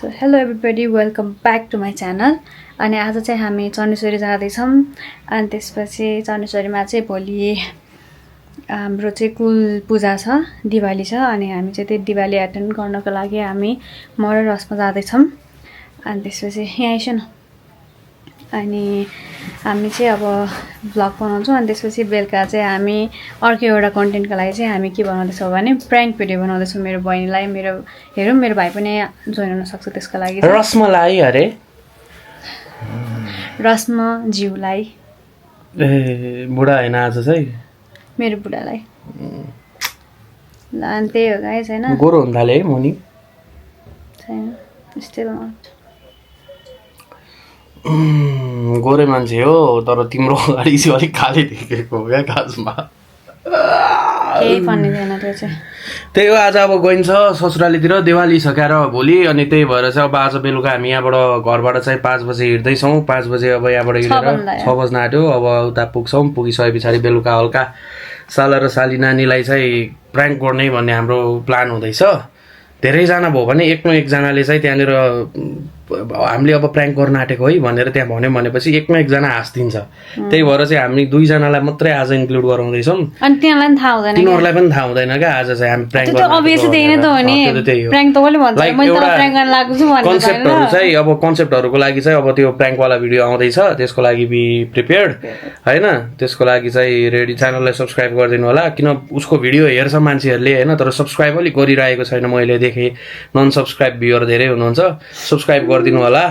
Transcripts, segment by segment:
Hello everybody welcome back to my channel. अनि आज चाहिँ हामी चण्डेश्वरी जाँदैछौँ। अनि त्यसपछि चण्डेश्वरीमा चाहिँ भोलि हाम्रो चाहिँ कुल पूजा छ, दिवाली छ। अनि हामी चाहिँ त्यो दिवाली एटेन्ड गर्नको लागि हामी म र रसमा जाँदैछौँ। अनि त्यसपछि यहाँ आइस न। अनि हामी चाहिँ अब भ्लग बनाउँछौँ। अनि त्यसपछि बेलुका चाहिँ हामी अर्को एउटा कन्टेन्टको लागि चाहिँ हामी के बनाउँदैछौँ भने प्राङ्क भिडियो बनाउँदैछौँ। मेरो बहिनीलाई मेरो भाइ पनि जोइन हुनसक्छ त्यसको लागि। रसमलाई अरे रसमा जिउलाई ए बुढा हैन आज चाहिँ मेरो बुढालाई ल। अनि त्यही हो गाइस हैन, गोरो हुन थाले है मुनि छैन स्टिल नट गोरे मान्छे हो तर तिम्रो अगाडि चाहिँ अलिक काले देखेको हो क्या खासमा। केही भन्ने छैन त्यो चाहिँ। त्यही हो, आज अब गइन्छ ससुरालीतिर दिवाली सकाएर भोलि। अनि त्यही भएर चाहिँ अब आज बेलुका हामी यहाँबाट घरबाट चाहिँ 5 बजे हिँड्दैछौँ। 5 बजे अब यहाँबाट हिँडेर 6 बज्न आँट्यो। अब उता पुग्छौँ। पुगिसके पछाडि बेलुका हल्का साला र साली नानीलाई चाहिँ प्राङ्क गर्ने भन्ने हाम्रो प्लान हुँदैछ। धेरैजना भयो भने एकमा एकजनाले चाहिँ त्यहाँनिर हामीले अब प्राङ्क गर्न आँटेको है भनेर त्यहाँ भन्यो भनेपछि एकमा एकजना हाँसिदिन्छ। त्यही भएर चाहिँ हामी 2 जनालाई मात्रै आज इन्क्लुड गराउँदैछौँ। अनि तिनीहरूलाई थाहा हुँदैन, तिनीहरूलाई पनि थाहा हुँदैन क्या आज चाहिँ हामी प्राङ्क गर्न। अभियसली त्यही नै त हो नि, प्राङ्क त कसले भन्छ मैले त प्राङ्क गर्न लाग्छु भन्ने कन्सेप्टहरु चाहिँ अब कन्सेप्टहरुको लागि चाहिँ अब त्यो प्राङ्क वाला भिडियो आउँदैछ। त्यसको लागि बी प्रिपेयर्ड हैन। त्यसको लागि चाहिँ रेडी। च्यानललाई सब्स्क्राइब गरिदिनु होला, किन उसको भिडियो हेर्छ मान्छेहरूले हैन, तर सब्स्क्राइब अलिक गरिरहेको छैन। मैले देखेँ नन सब्स्क्राइब भ्युअर धेरै हुनुहुन्छ। सब्स्क्राइब गरिदिनु होला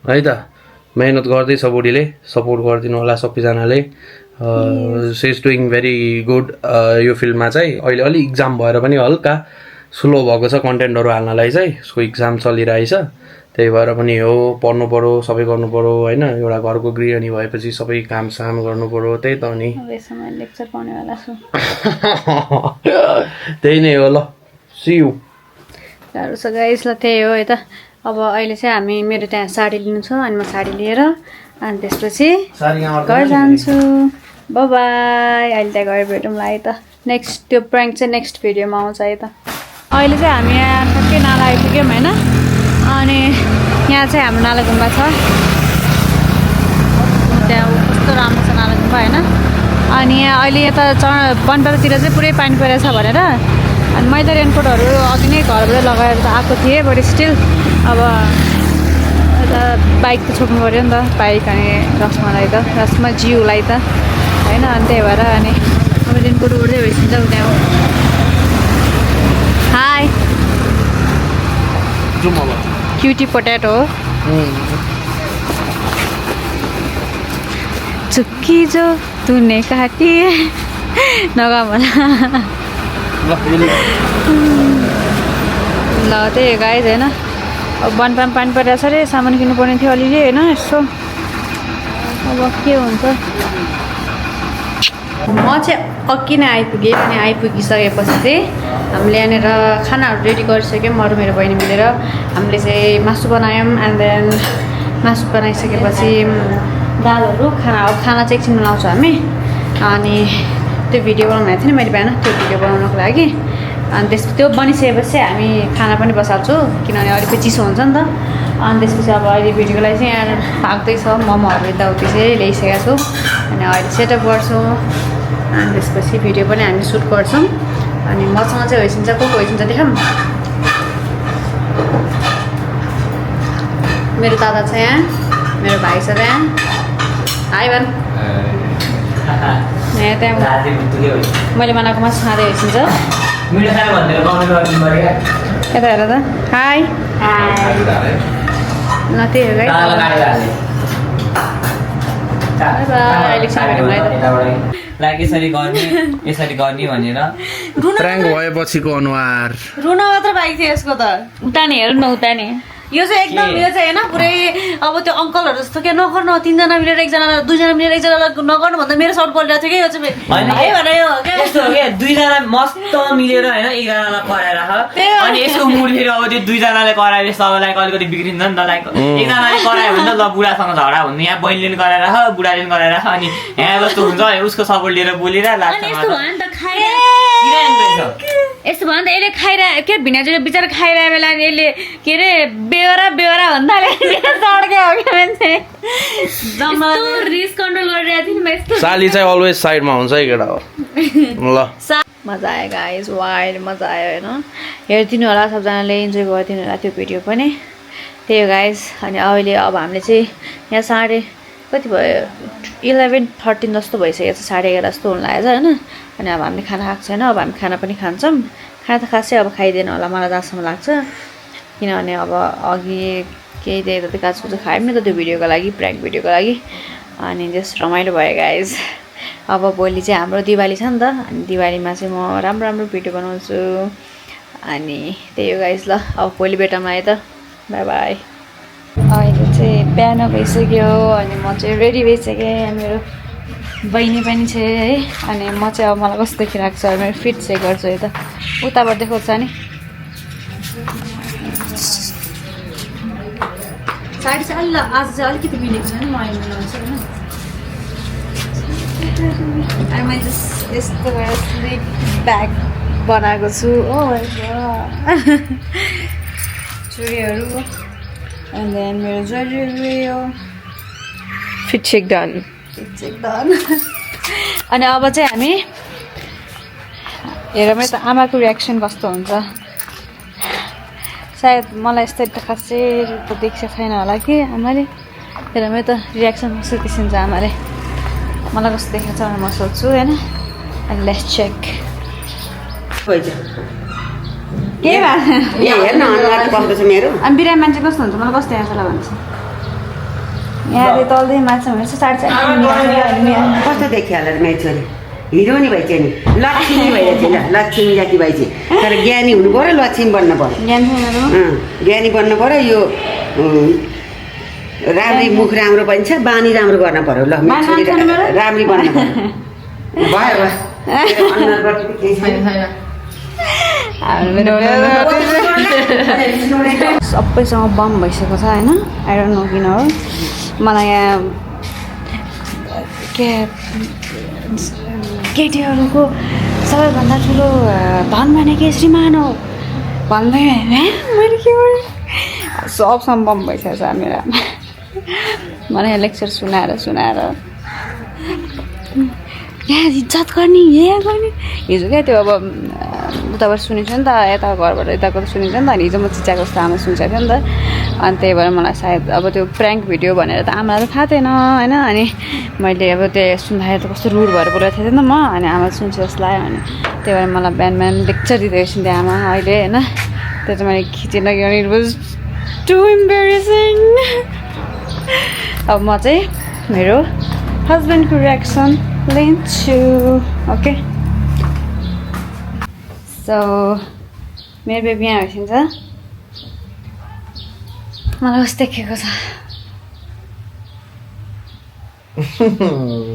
है त। मेहनत गर्दैछ बुढीले, सपोर्ट गरिदिनु होला सबैजनाले। She is doing very good यो फिल्डमा चाहिँ। अहिले अलि इक्जाम भएर पनि हल्का स्लो भएको छ कन्टेन्टहरु हाल्नलाई चाहिँ। उसको इक्जाम चलिरहेछ, त्यही भएर पनि हो पढ्नु पर्यो, सबै गर्नु पर्यो हैन। एउटा घरको गृहिणी भएपछि सबै काम साम गर्नु पर्यो, त्यही त हो नि। लेक्चर पढ्नेवाला छु त्यही नै हो। ल सी यू। गाह्रो छ गाइस। ल त्यही हो है त। अब अहिले चाहिँ हामी मेरो त्यहाँ साडी लिनु छ। अनि म साडी लिएर अनि त्यसपछि घर जान्छु। Bye bye. अहिले त्यहाँ गएर भेटौँला है त। नेक्स्ट त्यो प्राङ्क चाहिँ नेक्स्ट भिडियोमा आउँछ है त। अहिले चाहिँ हामी यहाँ ठ्याक्कै नाला आइपुग्यौँ होइन। अनि यहाँ चाहिँ हाम्रो नाला गुम्बा छ। त्यहाँ कस्तो राम्रो छ नाला गुम्बा होइन। अनि यहाँ अहिले यता बनपारातिर चाहिँ पुरै पानी परेको छ भनेर अनि मैले रेनकोटहरू अघि नै घरबाट लगाएर त आएको थिएँ। बट स्टिल अब यता बाइक त छोड्नु पऱ्यो नि त। बाइक अनि रसमालाई त रसमा जिउलाई त होइन। अनि त्यही भएर अनि अब रेनकोट उड्दै भइसक्छ त्यहाँ। हाई क्युटी पोट्याटो हो। चुक्की जो तूने काटी नगा मला। ल त्यही हो गाइज होइन। अब बनपामा पानी परिरहेको छ अरे, सामान किन्नुपर्ने थियो अलिअलि होइन। यसो अब के हुन्छ। म चाहिँ अघि नै आइपुगेँ। अनि आइपुगिसकेपछि चाहिँ हामीले यहाँनिर खानाहरू रेडी गरिसक्यौँ। म र मेरो बहिनी मिलेर हामीले चाहिँ मासु बनायौँ। एन्ड देन मासु बनाइसकेपछि दालहरू खाना चाहिँ एकछिन बनाउँछौँ हामी। अनि त्यो भिडियो बनाउनु भएको थियो नि मैले बिहान, त्यो भिडियो बनाउनको लागि। अनि त्यो बनिसकेपछि हामी खाना पनि बसाल्छु, किनभने अलिकति चिसो हुन्छ नि त। अनि त्यसपछि अब अहिले भिडियोको लागि चाहिँ यहाँ पाक्दैछ। मोमोहरू यताउति चाहिँ ल्याइसकेको छु। अनि अहिले सेटअप गर्छौँ। अनि त्यसपछि भिडियो पनि हामी सुट गर्छौँ। अनि मसँग चाहिँ होइसिन्छ, को होइसिन्छ देखाऊँ। मेरो दादा छ यहाँ, मेरो भाइ छ त्यहाँ। हाई भन। यहाँ त्यहाँ मैले बनाएको मासु खाँदै होइसिन्छ। यता हेर त। हाई ल त्यही हो गाइस। यसरी गर्ने भनेर प्राङ्क भएपछिको अनुहार रुन मात्र बाइक थियो यसको त। उताने हेर्नु न, उताने यो चाहिँ एकदम यो चाहिँ होइन पुरै अब त्यो अङ्कलहरू जस्तो क्या नगर्नु। 3 जना मिलेर 1 जना 2 जना मिलेर 1 जनालाई नगर्नु भन्दा मेरो सर्ट बोलिरहेको थियो कि यो चाहिँ भाइ भनेर यो क्या यस्तो हो क्या। 2 जना मस्त मिलेर होइन 1 जनालाई कराएर अनि यसको मुड फेरि अब त्यो 2 जनाले कराएर सबैलाई अलिकति बिग्रिन्छ नि त। लाइक 1 जनाले करायो भने त ल बुढासँग झगडा हुने, यहाँ बहिनीले पनि कराएर बुढाले पनि कराएर अनि यहाँ जस्तो हुन्छ उसको सपोर्ट लिएर बोलेर लास्टमा यस्तो भन्दा यसले खाइरहे के भिनाजुले बिचरा खाइरहेको बेला यसले के अरे बेहोरा भन्दा सड्के हो क्या मान्छे रिस कन्ट्रोल गरिरहेको थिएँ नि म यस्तो साली चाहिँ अलवेज साइडमा हुन्छ है केटा हो ल मजा आयो गाइज वाइल्ड मजा आयो होइन हेरिदिनु होला सबजनाले इन्जोय गरिदिनु होला त्यो भिडियो पनि त्यही हो गाइज अनि अहिले अब हामीले चाहिँ यहाँ साढे कति भयो 11:13 जस्तो भइसकेको छ 11:30 जस्तो हुन लागेको छ होइन अनि अब हामीले खाना खाएको छैन अब हामी खाना पनि खान्छौँ खाना त खासै अब खाइदिएन होला मलाई जहाँसम्म लाग्छ किनभने अब अघि केही देर त काजकुचो खायौँ नि त त्यो भिडियोको लागि प्र्याङ्क भिडियोको लागि अनि जस्ट रमाइलो भयो गाइज अब भोलि चाहिँ हाम्रो दिवाली छ नि त अनि दिवालीमा चाहिँ म राम्रो भिडियो बनाउँछु अनि त्यही हो गाइज ल अब भोलि भेटौँ है त बाई बाई अहिले चाहिँ बिहान भइसक्यो अनि म चाहिँ रेडी भइसकेँ मेरो बहिनी पनि छ है अनि म चाहिँ अब मलाई कस्तो देखिरहेको छ मेरो फिट चाहिँ गर्छु यता उताबाट देखाउँछ नि साडी चाहिँ अलि आज चाहिँ अलिकति मिलेको छ नि म अहिले मिलाउँछु होइन अनि मैले चाहिँ यस्तो गरेर स्लिक ब्याग बनाएको छु ओ चुडीहरू and then मेरो ज्वेलरी हो फिट चेक डन अनि अब चाहिँ हामी हेरौँ है त आमाको रियाक्सन कस्तो हुन्छ सायद मलाई यस्तै त खासै त देखेको छैन होला कि आमाले हेरौँ है त रियाक्सन कस्तो देखिन्छ आमाले मलाई कस्तो देखेको छ भनेर म सोध्छु होइन अनि लेट्स चेक के हेर्न अनुहार कस्तो छ मेरो अनि बिरामी मान्छे कस्तो हुन्छ मलाई कस्तो आएको छ भन्छ यहाँ तल्दै माछा भनेर चाहिँ 4:30 कस्तो देखियो होला मेरो छोरी हिरो नि भइछ नि लक्ष्मी भइरहेछ ल लक्ष्मी जाति भइछ तर ज्ञानी हुनु पऱ्यो लक्ष्मी बन्न पऱ्यो ज्ञानी बन्न पऱ्यो यो राम्री मुख राम्रो पनि छ बानी राम्रो गर्न पऱ्यो ल राम्री बन्न पऱ्यो भयो अनुहारबाट केही छैन सबैसँग बम भइसकेको छ होइन आई डोन्ट नो किन हो मलाई यहाँ के केटीहरूको सबैभन्दा ठुलो धन भनेको श्रीमान हो भन्दै मैले के गरेँ सबसँग बम भइसकेको छ मेरो मलाई लेक्चर सुनाएर यहाँ इज्जत गर्ने यहाँ गर्ने हिजो क्या त्यो अब उताबाट सुनेको थियो नि त यता घरबाट यताको त सुनेको थियो नि त अनि हिजो म चिच्याको जस्तो आमा सुनेको थियो नि त अनि त्यही भएर मलाई सायद अब त्यो प्र्याङ्क भिडियो भनेर त आमालाई थाहा थिएन होइन अनि मैले अब त्यो सुन्दाखेरि त कस्तो रुड भएर बोलेको थिएँ नि त म अनि आमा सुन्छु जस्तो लाग्यो अनि त्यही भएर मलाई बिहान लेक्चर दिँदै सुन्थेँ आमा अहिले होइन त्यो चाहिँ मैले खिचेन किनभने इट वाज टु इम्बेरेसिङ अब म चाहिँ मेरो हस्बेन्डको रियाक्सन लिन्छु ओके सो मेरो बेबी यहाँ भइसक्छ मलाई कस्तो देखेको छ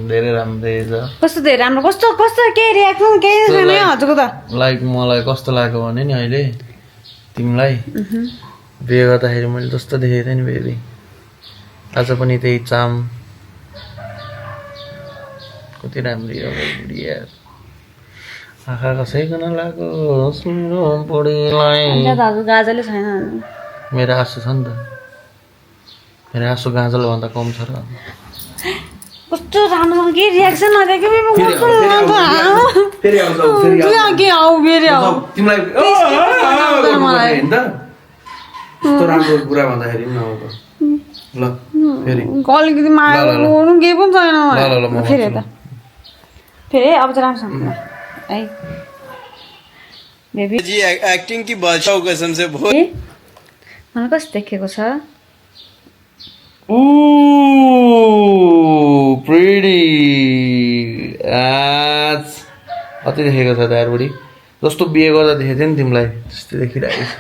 धेरै राम्रो कस्तो धेरै राम्रो कस्तो केही रियाक्सन केही छैन हजुरको त लाइक मलाई कस्तो लाग्यो भने नि अहिले तिमीलाई बिहे गर्दाखेरि मैले जस्तो देखेको थिएँ नि बेबी आज पनि त्यही चाम कति राम्रो आँखा कसैको नलागो गाजलै छैन मेरो आँसु छ नि त मेरो आँसु गाजल भन्दा कम छ र कस्तो राम्रो के रियाक्सन नदिएको अलिकति माया केही पनि छैन फेरि यता फेरि अब चाहिँ राम्रोसँग है बेबी जी एक्टिंग की बादशाह कसम से बहुत मलाई कस्तो देखेको छ प्रिटी कति देखेको छ दार बुढी जस्तो बिहे गर्दा देखेको थियो नि तिमीलाई त्यस्तै देखिरहेको छ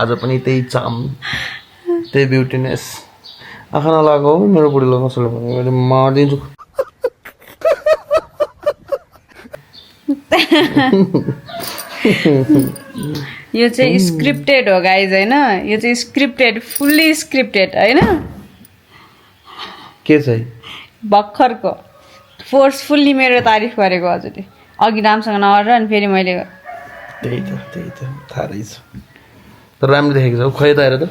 आज पनि त्यही चाम त्यही ब्युटिनेस आँखा नलागो मेरो बुढीलाई कसैले भन्यो मैले मारिदिन्छु यो चाहिँ स्क्रिप्टेड हो गाइज होइन यो चाहिँ स्क्रिप्टेड फुल्ली स्क्रिप्टेड होइन के चाहिँ भर्खरको फोर्सफुल्ली मेरो तारिफ गरेको हजुरले अघि राम्रोसँग नगरेर अनि फेरि मैले त्यही त थाहा रहेछ तर राम्रो देखेको छ खै त आएर त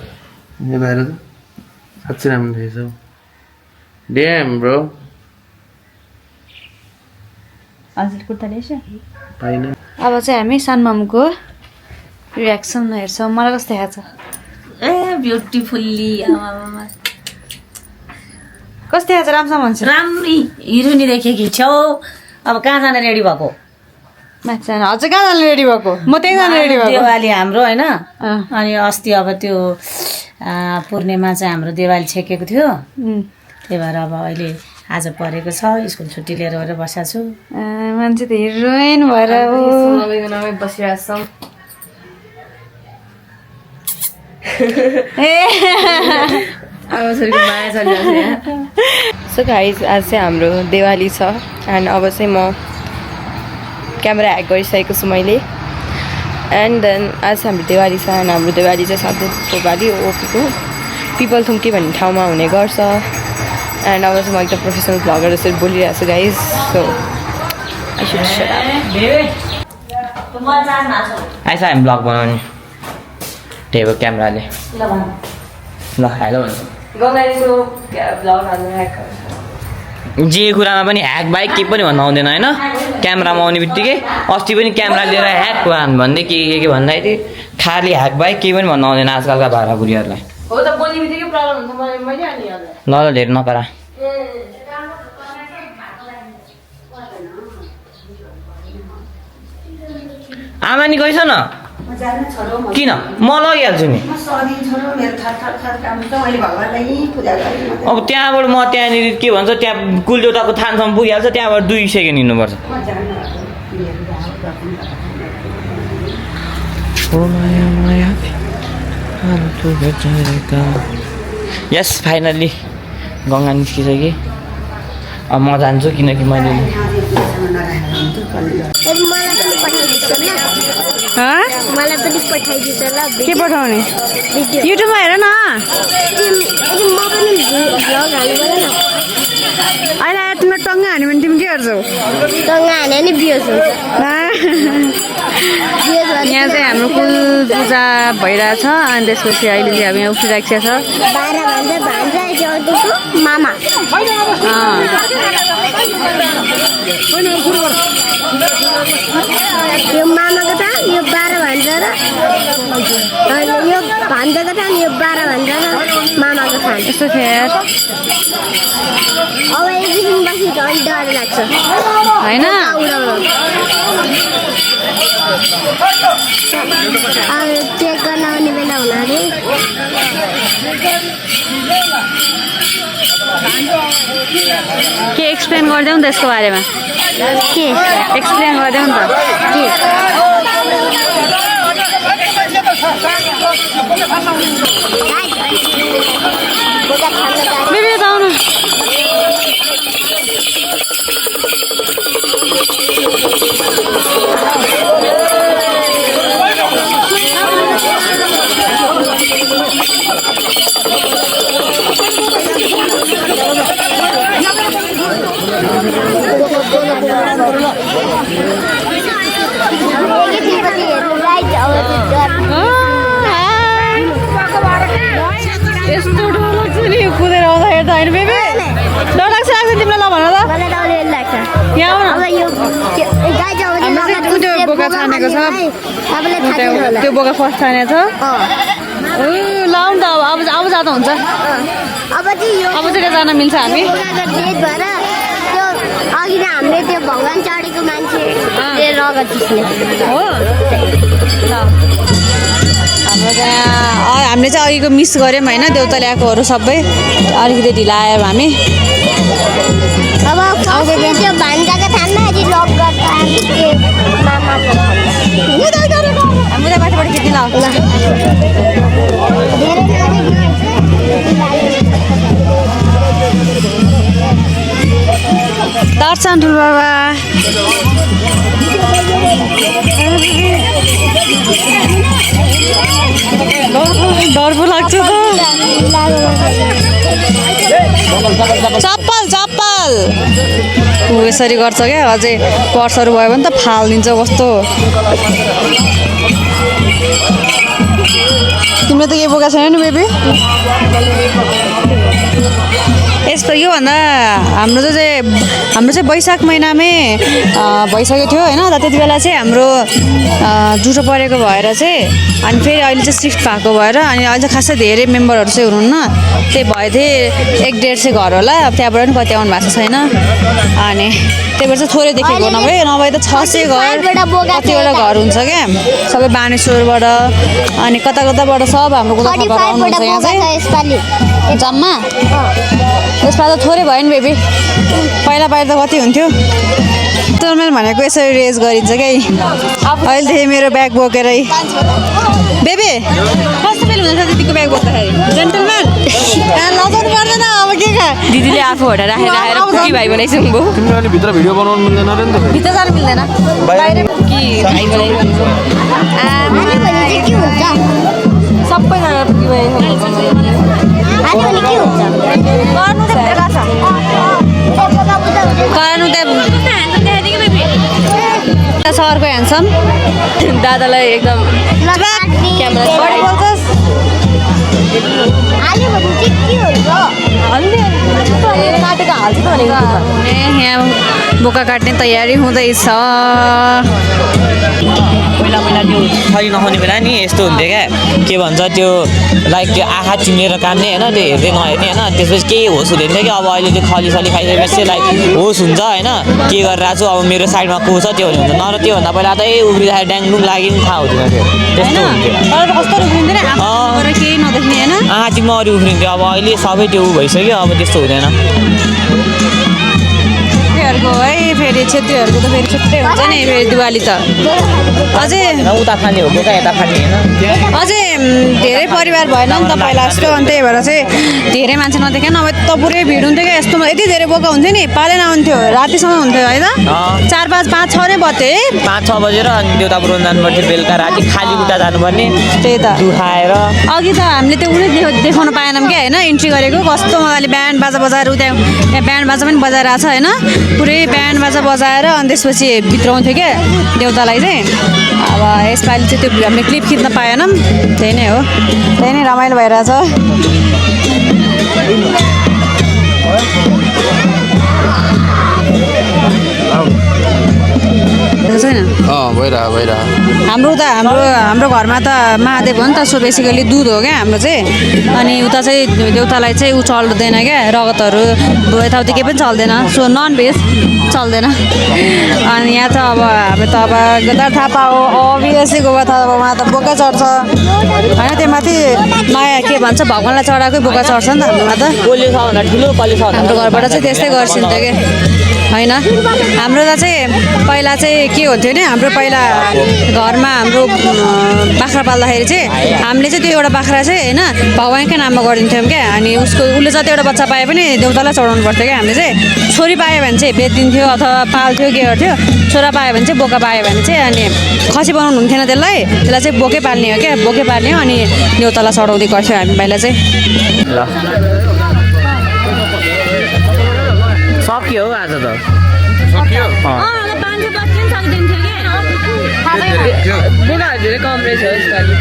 यो आएर त साँच्चै राम्रो देखेको छ ड्याम ब्रो हजुर कुर्ता ल्याएछ पाइन अब चाहिँ हामी सानमामुको रियाक्सन हेर्छौँ मलाई कस्तो देखाएको छ ए ब्युटिफुल्ली आमा कस्तो देखाएको छ राम्रोसँग भन्छ राम्री हिरोनी देखेकी छौ अब कहाँ जान रेडी भएको माथि जानु हजुर कहाँ जानु रेडी भएको म त्यही जानु रेडी भएको देवाली हाम्रो होइन अँ। अनि अस्ति अब त्यो पूर्णिमा चाहिँ हाम्रो देवाली छेकेको थियो त्यही भएर अब अहिले आज परेको छ स्कुल छुट्टी लिएर गएर बसेको छु मान्छे त हिरोइन भएर बसिरहेको अब छोरीको माया चलिरहेको सो गाइज आज चाहिँ हाम्रो दिवाली छ एन्ड अब चाहिँ म क्यामेरा ह्याक गरिसकेको छु मैले एन्ड देन आज हाम्रो दिवाली छ एन्ड हाम्रो दिवाली चाहिँ सधैँको बाली ओपीको पिपल थुम्की भन्ने ठाउँमा हुने गर्छ एन्ड अब चाहिँ म एकदम प्रोफेसनल भ्लगर जसरी बोलिरहेको छु guys so I should shut up ice हामी ब्लग बनाउने त्यही हो क्यामेराले ल हेलो जे कुरामा पनि ह्याक बाइक केही पनि भन्नु आउँदैन होइन क्यामेरामा आउने बित्तिकै अस्ति पनि क्यामेरा लिएर ह्याक भन्दै के भन्दाखेरि खालि ह्याक बाइक केही पनि भन्नु आउँदैन आजकलका भाडाभुरीहरूलाई हो त बोल्ने बित्तिकै प्रब्लम हुन्छ मैले अनि ल धेरै नकरा आमा नि गइस न किन म लगिहाल्छु नि अब त्यहाँबाट म त्यहाँनिर के भन्छ त्यहाँ कुलदेउताको थानसम्म पुगिहाल्छ त्यहाँबाट 2 सेकेन्ड हिँड्नुपर्छ यस फाइनल्ली गङ्गा निस्किसकेँ अब म जान्छु किनकि मैले मलाई पनि पठाइदिन्छ ल के पठाउने युट्युबमा हेर न म पनि भ्लग हाल्नु पर्यो न अहिले आएर तिम्रो टङ्गा हान्यो भने तिमी के गर्छौ टङ्गा हाने नि बियोस् हुन्छ यहाँ चाहिँ हाम्रो कुल पूजा भइरहेछ अनि त्यसपछि अहिले चाहिँ हामी उठिराखेको छ 12 भन्दा भान्जा जाउँदैछु मामा यो मामाको त यो 12 भान्जा र अनि यो भान्जाको त यो 12 भान्जा र मामाको थान यस्तो थियो यार अब एकदिन बसी झन् डर लाग्छ होइन अब चेक गर्न आउने बेला हुन अरे के एक्सप्लेन गरिदेऊ नि त यसको बारेमा के एक्सप्लेन गरिदेऊ नि त बेबी त आउनु यस्तो डर लाग्छ नि कुदेर आउँदाखेरि त होइन बेबी डर लाग्छ तिमीलाई ल भन त यहाँ आउन हाम्रो चाहिँ कुन बोका छानेको छ त्यो बोका फर्स्ट छानेको छ लाउँ त अब जाँदा हुन्छ अब चाहिँ जान मिल्छ हामी अघि नै हामीले त्यो भगवान चढेको मान्छे रगत खिच्ने हो हाम्रो त्यहाँ हामीले चाहिँ अघिको मिस गऱ्यौँ होइन देउता ल्याएकोहरू सबै अलिकति ढिला आयौँ हामी अब त्यो भान्जाको थानमा अझै लक गर्दा मामाको हामी त बाटोबाट खिच्ने ल दर्शन ठुलो बाबा डर पो लाग्छ त चप्पल चप्पल यसरी गर्छ क्या अझै पर्सहरू भयो भने त फालिदिन्छ कस्तो तिमीले त केही बोका छैन नि बेबी यस्तो योभन्दा हाम्रो चाहिँ वैशाख महिनामै भइसकेको थियो होइन त्यति बेला चाहिँ हाम्रो जुठो परेको भएर चाहिँ अनि फेरि अहिले चाहिँ सिफ्ट भएको भएर अनि अहिले चाहिँ खासै धेरै मेम्बरहरू चाहिँ हुनुहुन्न त्यही भए चाहिँ 1-1.5 चाहिँ घर होला त्यहाँबाट पनि कति आउनु भएको छैन अनि त्यही भएर चाहिँ थोरै देखेको नभए त 600 घर कतिवटा घर हुन्छ क्या सबै बानेश्वरबाट अनि कता कताबाट सब हाम्रो कुदाबाट आउनुहुन्छ यहाँ चाहिँ जम्मा यसमा त थोरै भयो नि बेबी पहिला त कति हुन्थ्यो जेन्टलम्यान भनेको यसरी रेज गरिन्छ क्या अहिलेदेखि मेरो ब्याग बोकेरै बेबी कस्तो बेल हुँदैछ दिदीको ब्याग बोक्दाखेरि जेन्टलम्यान लजाउनु पर्दैन अब के खा दिदीले आफू हटा राखेर कुकी भाइ बनाइसक्नु भयो तिम्रो अनि भित्र भिडियो बनाउनु मिल्दैन र नि त भित्र जानु मिल्दैन बाहिर कि भाइ बनाइसक्नु हाल्यो भने चाहिँ के हुन्छ सबैजना कुकी भाइ हाल्यो भने के हुन्छ गर्नु त सरको ह्यान्डसम दादालाई एकदम क्यामेरा बढी बोल्छस् हाल्यो भने चाहिँ के हुन्छ काटेको हाल्छ त भनेको यहाँ बोका काट्ने तयारी हुँदैछ पहिला त्यो खै नखाउने बेला नि यस्तो हुन्थ्यो क्या के भन्छ त्यो लाइक त्यो आँखा चिम्लेर काट्ने होइन त्यो हेर्दै नहेर्ने होइन त्यसपछि केही होस हुँदैन थियो कि अब अहिले त्यो खलीसली खाइसकेपछि चाहिँ लाइक होस हुन्छ होइन के गरिरहेको छु अब मेरो साइडमा को छ त्यो हुन्छ नर त्योभन्दा पहिला त उब्रिँदाखेरि ड्याङडुङ लागि पनि थाहा हुँदैन थियो त्यस्तो हुन्थ्यो कस्तो उफ्रिँदैन केही नदेख्ने होइन आँखा चिम्मा अरू उफ्रिन्थ्यो अब अहिले सबै त्यो भइसक्यो अब त्यस्तो हुँदैन छेत्रीहरूको है फेरि छेत्रीहरूको त फेरि छुट्टै हुन्छ नि फेरि दिवाली त अझै उता खाने हो बोका यता खाने होइन अझै धेरै परिवार भएन नि त पहिला जस्तो अनि त्यही भएर चाहिँ धेरै मान्छे नदेखे नभए त पुरै भिड हुन्थ्यो क्या यस्तोमा यति धेरै बोका हुन्थ्यो नि पालै नहुन्थ्यो रातिसम्म हुन्थ्यो है त 4, 5, 5, 6 नै बज्यो है 5-6 बजेर अनि देउता पुऱ्याउनु जानुपर्थ्यो बेलुका राति खाली उता जानुपर्ने त्यही त दुखाएर अघि त हामीले त्यो उनी देखाउन पाएनौँ क्या होइन इन्ट्री गरेको कस्तो मजाले ब्यान्ड बाजा बजाएर त्यहाँ ब्यान्ड बाजा पनि बजाइरहेको छ होइन पुरै ब्यान्ड बाजा बजाएर अनि त्यसपछि भित्राउँथ्यो क्या देउतालाई चाहिँ अब यसपालि चाहिँ त्यो हामीले क्लिप खिच्न पाएनौँ त्यही नै हो त्यही नै रमाइलो भइरहेछ छैन हाम्रो घरमा त महादेव हो नि त सो बेसिकली दुध हो क्या हाम्रो चाहिँ अनि उता चाहिँ देउतालाई चाहिँ ऊ चल्दैन क्या रगतहरू यताउति केही पनि चल्दैन सो नन भेज चल्दैन अनि यहाँ त अब हामी त अब गदार थापा हो अभियसली गोबा थापामा त बोका चढ्छ होइन त्यो माथि नयाँ के भन्छ भगवान्लाई चढाएकै बोका चढ्छ नि त हाम्रोमा त कसले छ भन्दा ठुलो कसले छ हाम्रो घरबाट चाहिँ त्यस्तै गर्छिन्थ्यो कि होइन हाम्रो त चाहिँ पहिला चाहिँ के हुन्थ्यो नि हाम्रो पहिला घरमा हाम्रो बाख्रा पाल्दाखेरि चाहिँ हामीले चाहिँ त्यो एउटा बाख्रा चाहिँ होइन भगवान्कै नाममा गरिदिन्थ्यौँ क्या अनि उसले जतिवटा बच्चा पाए पनि देउतालाई चढाउनु पर्थ्यो क्या हामीले चाहिँ छोरी पायो भने चाहिँ बेचिदिन्थ्यो अथवा पाल्थ्यो के गर्थ्यो छोरा पायो भने चाहिँ बोका पायो भने चाहिँ अनि खसी बनाउनु हुन्थेन त्यसलाई चाहिँ बोकै पाल्ने हो क्या बोकै पाल्ने हो अनि देउतालाई चढाउँदै गर्थ्यौँ हामी पहिला चाहिँ सक्यो हौ आज त बोकाहरू धेरै कम रहेछ यसपालि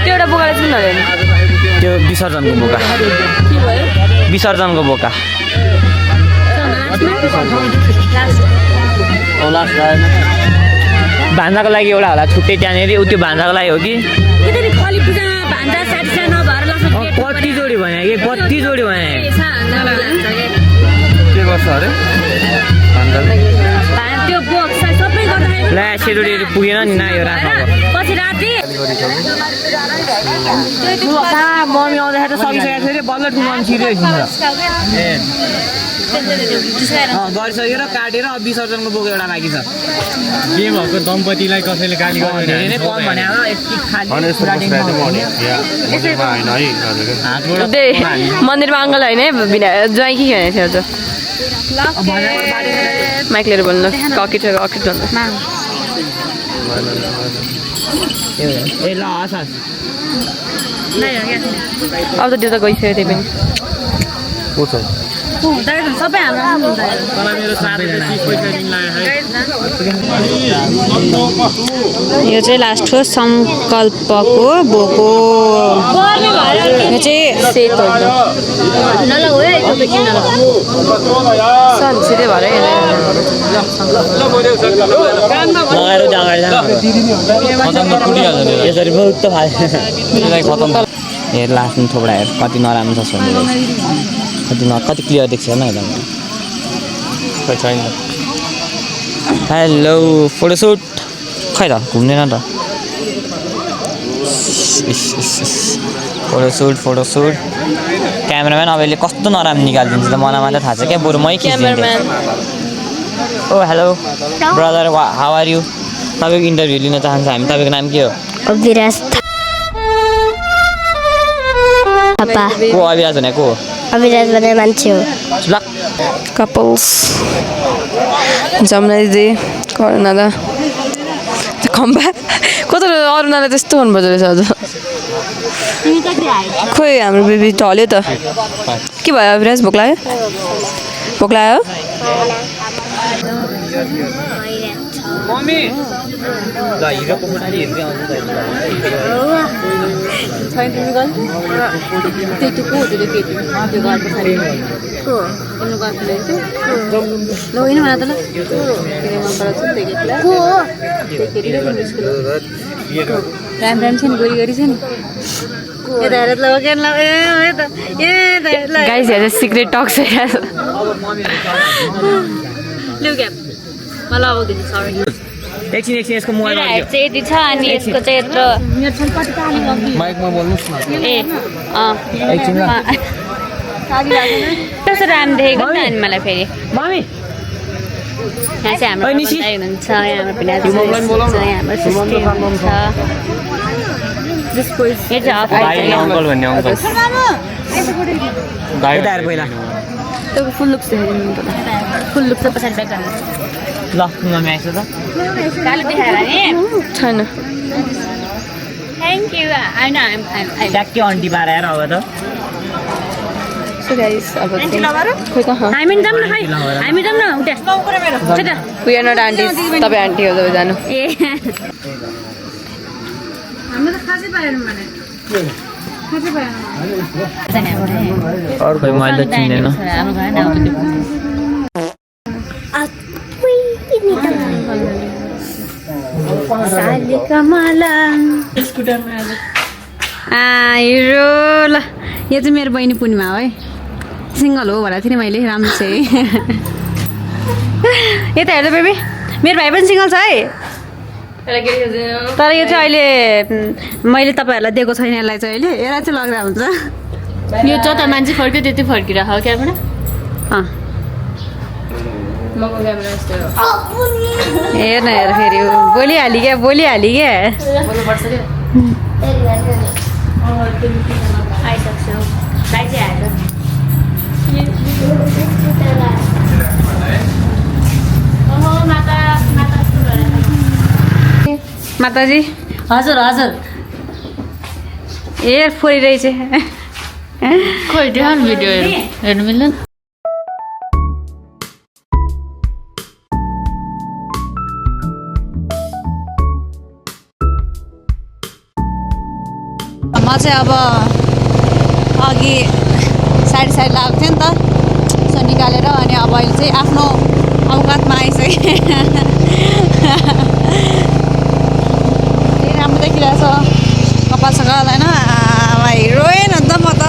त्यो एउटा बोकालाई चाहिँ नभए त्यो विसर्जनको बोका विसर्जनको बोका भान्जाको लागि एउटा होला छुट्टै त्यहाँनिर त्यो भान्जाको लागि हो कि कति जोडी भने कि कति जोडी भने के गर्छ अरे ला सेरोडीहरू पुगेन नि ना यो राख मम्मी आउँदाखेरि त सकिसकेको थियो अरे बल्ल ठुलो छिटो गरिसकेर काटेर अब विसर्जनको बोक एउटा बाँकी छ के भएको दम्पतिलाई कसैले गाली गर्दैन धेरै नै कम भने मन्दिरमा अङ्कल होइन है बिना ज्वाइँ के खेल्ने थियो हजुर माइक लिएर बोल्नु ककिट भन्नु ए ल हस् अब त त्यो त गइसक्यो त्यही पनि हुँदैन सबै हाम्रो आफ्नो हुँदैन मेरो साथी पैसा दिन लाग्यो यो चाहिँ लास्ट हो संकल्पको बोको यो चाहिँ सेतो सिधै भएर यसरी बहुत त हेर लास्टमा थोपडा हेर कति नराम्रो छ कति क्लियर देख्छ होइन छैन हेलो फोटोसुट खै त घुम्दैन त फोटोसुट क्यामेराम्यान अब यसले कस्तो नराम्रो निकालिदिन्छ त मलाई मात्रै थाहा छ क्या बरु मै खिचिदिन्थेँ oh hello brother how are you तपाईँको इन्टरभ्यू लिन चाहन्छ हामी तपाईँको नाम के हो अविराज थापा को अविराज भने को अविराज भन्ने मान्छे हो कपल्स जमुना दिदी करुणा खम्बा कता अरुणालाई त्यस्तो हुनुपर्छ रहेछ अझ खोइ हाम्रो बेबी ढल्यो त के भयो अविराज भोक लाग्यो राम छ नि गोरी छ नि गाइस हेर सिक्रेट टक छ मलाई अब दिनु सरी एकछिन यसको मोबाइल हाइट चाहिँ यति छ अनि यसको चाहिँ यत्रो माइकमा बोल्नुहोस् न ए कस्तो राम्रो देखेको नि अनि मलाई फेरि मम्मी यहाँ चाहिँ हाम्रो दाइ हुनुहुन्छ यहाँ हाम्रो पिनाजी हुनुहुन्छ यहाँ हाम्रो सिस्टर हुनुहुन्छ यो चाहिँ हाफ अङ्कल भन्ने अङ्कल पहिला तपाईँको फुल लुक्स देखाइदिनु फुल लुक्स चाहिँ पछाडि ब्याक ल मम्मी आइस त कालो देखाएर नि छैन थ्याङ्क यू होइन ट्याक्कै अन्टी पाराएर अब त सो गाइस अब खोइ कहाँ हामी जाऊँ न खै हामी जाऊँ न उता वी आर नट आन्टी तपाईँ आन्टी हो तपाईँ जानु ए हाम्रो त खासै पाएन भने खासै पाएन अर्को मैले त चिन्दैन हिरो ल यो चाहिँ मेरो बहिनी पूर्णिमा हो है सिङ्गल हो भनेको थिएँ नि मैले राम्रो छ है यता हेर्दा बेबी मेरो भाइ पनि सिङ्गल छ है तर यो चाहिँ अहिले मैले तपाईँहरूलाई दिएको छैन यसलाई चाहिँ अहिले यसलाई चाहिँ लग्दा हुन्छ यो जता मान्छे फर्क्यो त्यति फर्किरह क्यामेरा हेर्न हेर फेरि बोलिहाली क्या माताजी हजुर हजुर ए फोरिरहेछ खोइ देखाउनु भिडियोहरू हेर्नु मिल्दैन म चाहिँ अब अघि साइड लगाएको थिएँ नि त सो निकालेर अनि अब अहिले चाहिँ आफ्नो औकातमा आइसकेँ राम्रो देखिरहेछ कपाल सकाल होइन हिरोइन अन्त म त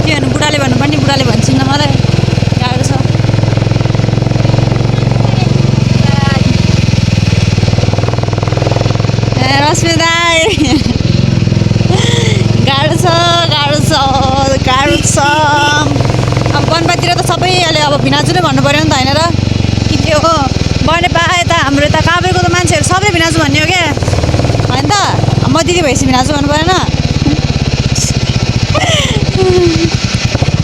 के भन्नु बुढाले भन्नुपर्ने बुढाले भन्छन् न मलाई गाह्रो छ ए रश्मि दाई गाह्रो छ अब वनपातिर त सबैले अब भिनाजु नै भन्नु पऱ्यो नि त होइन र कि के हो बनेपा यता हाम्रो यता काभ्रेको त मान्छेहरू सबैले भिनाजु भन्ने हो क्या होइन त म दिदी भएपछि भिनाजु भन्नु परेन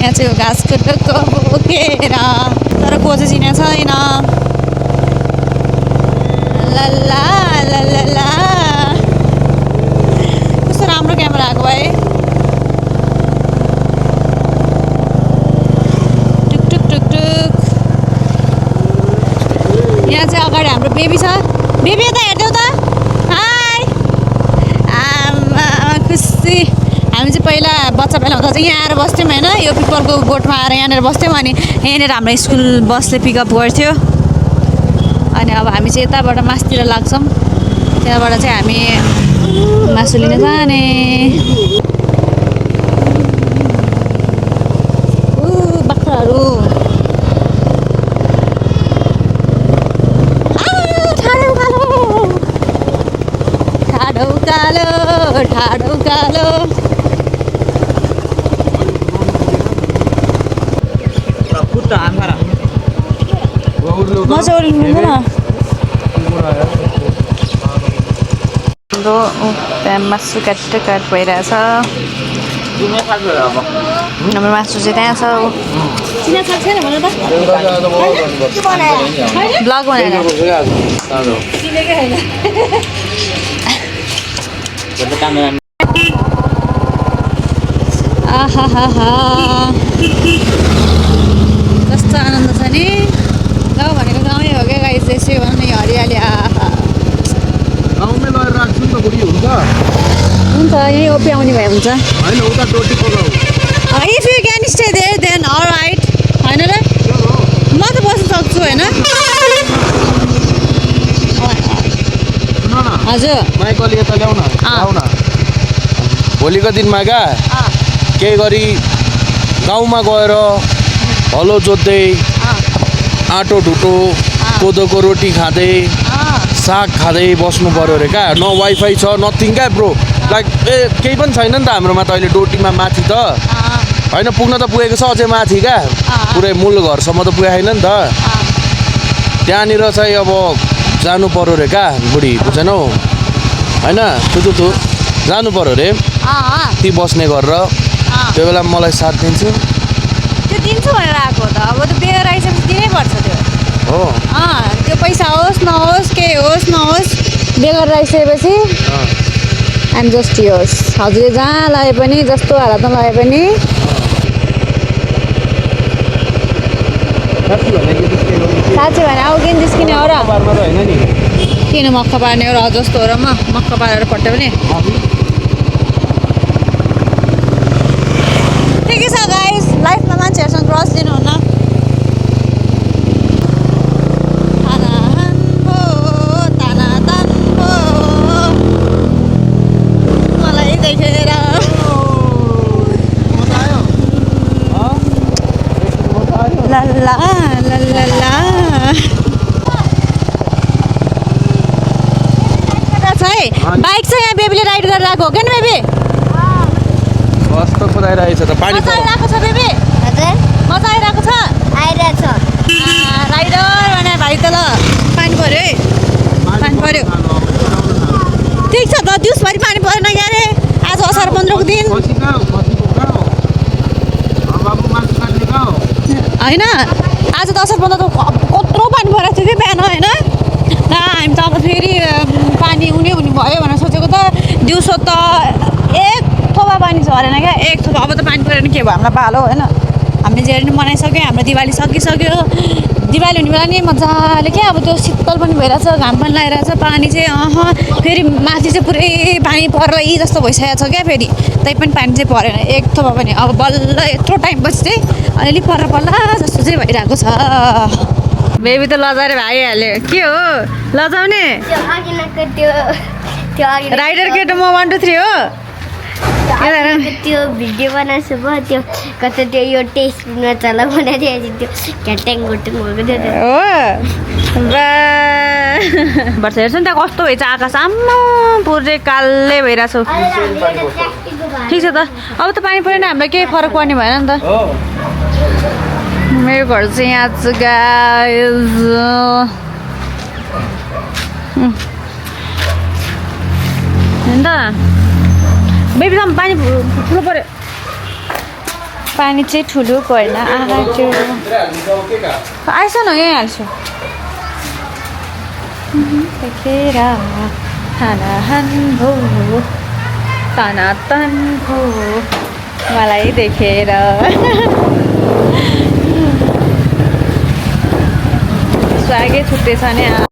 यहाँ चाहिँ घाँसको टोको बोकेर तर को चाहिँ चिनेको छैन लल्ला लल्ला कस्तो राम्रो क्यामेरा आएको भाइ बेबी यता हेर्देऊ त हाई आमा खुसी हामी चाहिँ पहिला बच्चा बेला हुँदा चाहिँ यहाँ आएर बस्थ्यौँ होइन यो पिपलको बोटमा आएर यहाँनिर बस्थ्यौँ अनि यहाँनिर हाम्रो स्कुल बसले पिकअप गर्थ्यो अनि अब हामी चाहिँ यताबाट मासतिर लाग्छौँ त्यहाँबाट चाहिँ हामी मासु लिन जाने बाख्राहरू ठाडो कालो मजा उठ्नुहुँदैन हाम्रो त्यहाँ मासु काट भइरहेछ हाम्रो मासु चाहिँ त्यहाँ छ ब्लग बनाएर कस्तो आनन्द छ नि गाउँ भनेको गाउँै हो क्या गाई त्यसै भनौँ न हरियाली आहा गाउँमै लगेर राख्छु नि त बुढी हुन्छ हुन्छ यहीँ ओप्याउने भए हुन्छ होइन उता टोटी पकाऊ if you can stay there then all right होइन र म त बस्न सक्छु होइन हजुर माइक अलि यता ल्याउ न भोलिको दिनमा क्या केही गरी गाउँमा गएर हलो जोत्दै आँटो ढुटो कोदोको रोटी खाँदै साग खाँदै बस्नु पऱ्यो अरे क्या न वाइफाई छ नथिङ क्या ब्रो लाइक केही पनि छैन नि त हाम्रोमा त अहिले डोटीमा माथि त होइन पुग्न त पुगेको छ अझै माथि क्या पुरै मूल घरसम्म त पुगेको छैन नि त त्यहाँनिर चाहिँ अब जानु पऱ्यो अरे क्या बुढी बुझेनौ होइन थु जानु पऱ्यो अरे ती बस्ने गरेर त्यो बेला मलाई साथ दिन्छु त्यो दिन्छु भनेर आएको त अब त्यो बेगर आइसकेपछि दिनै पर्छ त्यो हो त्यो पैसा होस् नहोस् केही होस् नहोस् बेगर आइसकेपछि आइएम जस्ट योर्स हजुरले जहाँ लाए पनि जस्तो हालतमा लाए पनि साँच्ची भने अब किन निस्किने हो र किन मक्का पार्ने हो र जस्तो हो र मक्का पारेर पट्टै पनि ठिकै छ गाइस लाइफमा मान्छेहरूसँग क्रस दिनुहुन्न मलाई देखेर ला ला ला ला ला बाइक चाहिँ यहाँ बेबीले राइड गरेर आएको हो क्या नि बेबी कस्तो कुदाइरहेको छ त पानी मजा आइरहेको छ बेबी मजा आइरहेको छ आइरहेछ राइडर भने भाइ त ल पानी पऱ्यो है पानी पऱ्यो ठिक छ त दिउँसभरि पानी परेन क्या अरे आज असार 15को दिन होइन आज त असार 15 त कत्रो पानी परेको थियो कि बिहान होइन हामी त अब फेरि पानी हुने भयो भनेर सोचेको त दिउँसो त एक थोपा पानी छ अरेन क्या एक थोपा अब त पानी परेन के भयो हामीलाई पालो होइन हामीले जेरी पनि मनाइसक्यो हाम्रो दिवाली सकिसक्यो दिवाली हुने बेला नि मजाले क्या अब त्यो शीतल पनि भइरहेछ घाम पनि लागिरहेछ पानी चाहिँ फेरि माथि चाहिँ पुरै पानी पर्ला यी जस्तो भइसकेको छ क्या फेरि तै पनि पानी चाहिँ परेन एक थोपा पनि अब बल्ल यत्रो टाइमपछि चाहिँ अलिअलि पर्ला जस्तो चाहिँ भइरहेको छ बेबी त लजाएर भागिहाल्यो के हो लजाउने राइडर केटो म 1 2 3 हो त्यो भिडियो बनाएको भयो त्यो कता त्यो यो टेस्टमा चला बनाइदिएपछि त्यो घ्याट्याङ घुट्याङ भएको थियो हो वर्ष हेर्छ नि त्यहाँ कस्तो भएछ आकाश आम्मा पुरै कालै भइरहेछ ठिक छ त अब त पानी परेन हामीलाई केही फरक पर्ने भएन नि त मेरो घर चाहिँ यहाँ छ गाइस होइन त बेबीसम्म पानी ठुलो पऱ्यो पानी चाहिँ ठुलो परेन आएको आएछ न यहीँ हाल्छु देखेर तानातन भो मलाई देखेर स्वागै छुट्टै छ नि